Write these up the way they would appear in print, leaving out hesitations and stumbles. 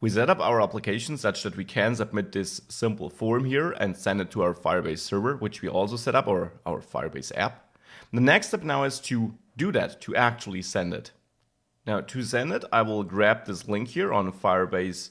We set up our application such that we can submit this simple form here and send it to our Firebase server, which we also set up, or our Firebase app. The next step now is to do that, to actually send it. Now, to send it, I will grab this link here on Firebase,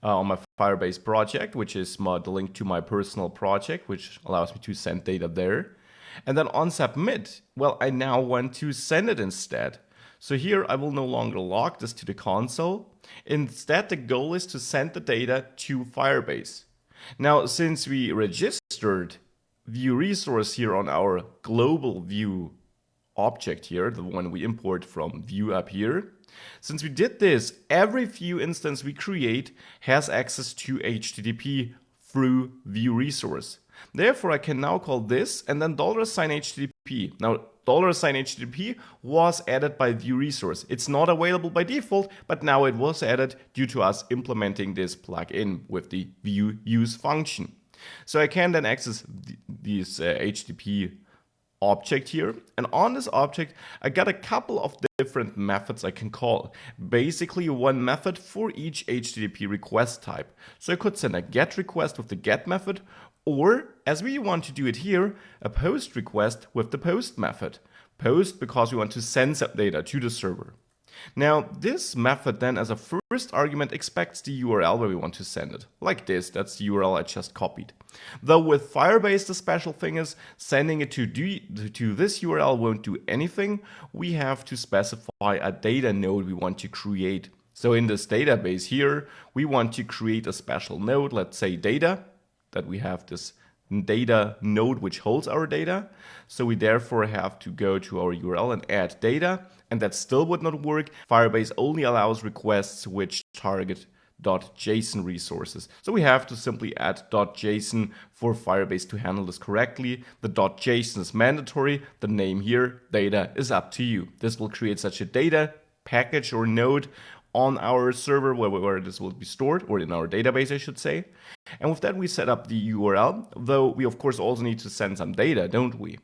on my Firebase project, which is the link to my personal project, which allows me to send data there. And then on submit, well, I now want to send it instead. So here I will no longer log this to the console. Instead, the goal is to send the data to Firebase. Now, since we registered view resource here on our global view object here, the one we import from view up here, since we did this, every view instance we create has access to HTTP through view resource. Therefore, I can now call this and then $HTTP. Now, $HTTP was added by view resource. It's not available by default, but now it was added due to us implementing this plugin with the view use function. So I can then access this HTTP object here, and on this object I got a couple of different methods I can call. Basically one method for each HTTP request type. So I could send a GET request with the GET method, or as we want to do it here, a POST request with the POST method. POST because we want to send some data to the server. Now, this method then as a first argument expects the URL where we want to send it. Like this, that's the URL I just copied. Though with Firebase, the special thing is sending it to this URL won't do anything. We have to specify a data node we want to create. So in this database here, we want to create a special node, let's say data, that we have this data node which holds our data. So we therefore have to go to our URL and add data, and that still would not work. Firebase only allows requests which target .json resources. So we have to simply add .json for Firebase to handle this correctly. The .json is mandatory. The name here, data, is up to you. This will create such a data package or node on our server where this will be stored, or in our database, I should say. And with that, we set up the URL, though we of course also need to send some data, don't we?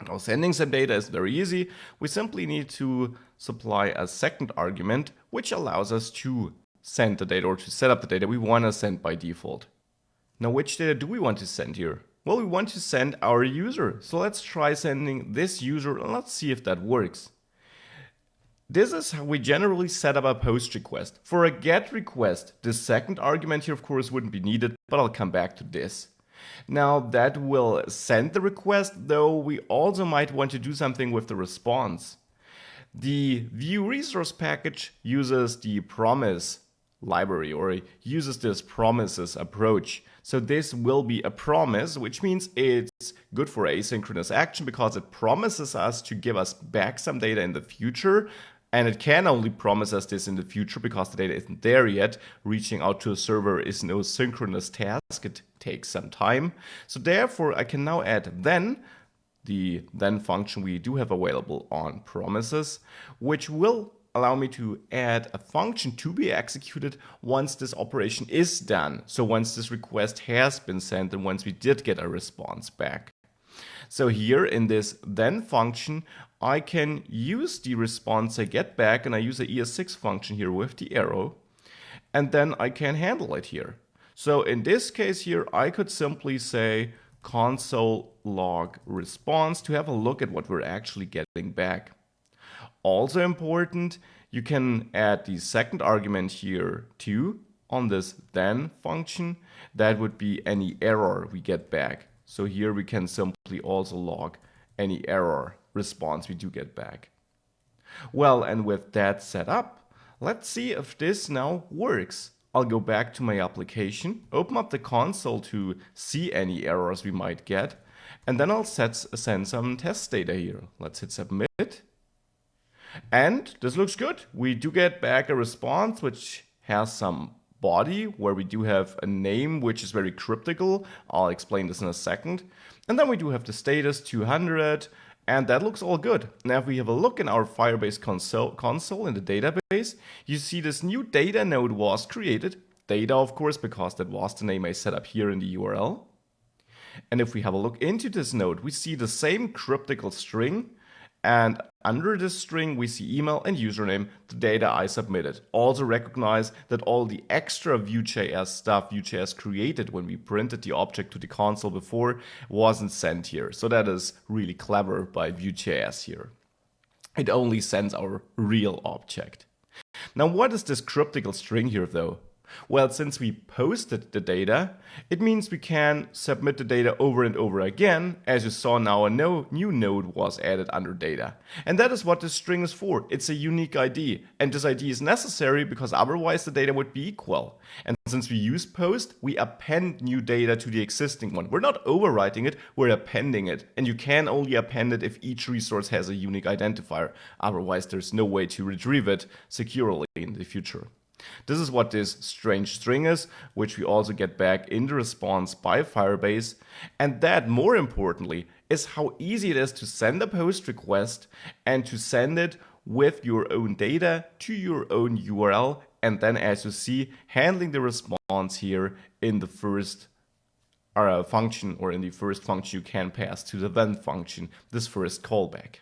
Now, sending some data is very easy. We simply need to supply a second argument, which allows us to send the data or to set up the data we want to send by default. Now, which data do we want to send here? Well, we want to send our user. So let's try sending this user and let's see if that works. This is how we generally set up a POST request. For a GET request, the second argument here, of course, wouldn't be needed, but I'll come back to this. Now, that will send the request, though we also might want to do something with the response. The view resource package uses the promise library, or uses this promises approach. So this will be a promise, which means it's good for asynchronous action because it promises us to give us back some data in the future. And it can only promise us this in the future because the data isn't there yet. Reaching out to a server is no synchronous task. It takes some time. So therefore, I can now add then, the then function we do have available on promises, which will allow me to add a function to be executed once this operation is done. So once this request has been sent and once we did get a response back. So here in this then function, I can use the response I get back, and I use the ES6 function here with the arrow, and then I can handle it here. So in this case here, I could simply say console log response to have a look at what we're actually getting back. Also important, you can add the second argument here too on this then function. That would be any error we get back. So here we can simply also log any error response we do get back. Well, and with that set up, let's see if this now works. I'll go back to my application, open up the console to see any errors we might get, and then I'll send some test data here. Let's hit submit. And this looks good. We do get back a response which has some body where we do have a name which is very cryptical. I'll explain this in a second. And then we do have the status 200, and that looks all good. Now if we have a look in our Firebase console in the database, you see this new data node was created. Data, of course, because that was the name I set up here in the URL. And if we have a look into this node, we see the same cryptical string And under this string, we see email and username, the data I submitted. Also recognize that all the extra Vue.js stuff Vue.js created when we printed the object to the console before wasn't sent here. So that is really clever by Vue.js here. It only sends our real object. Now, what is this cryptical string here though? Well, since we posted the data, it means we can submit the data over and over again. As you saw now, a new node was added under data. And that is what this string is for. It's a unique ID. And this ID is necessary because otherwise the data would be equal. And since we use post, we append new data to the existing one. We're not overwriting it, we're appending it. And you can only append it if each resource has a unique identifier. Otherwise, there's no way to retrieve it securely in the future. This is what this strange string is, which we also get back in the response by Firebase. And that, more importantly, is how easy it is to send a post request and to send it with your own data to your own URL. And then, as you see, handling the response here in the first function, or in the first function you can pass to the then function, this first callback.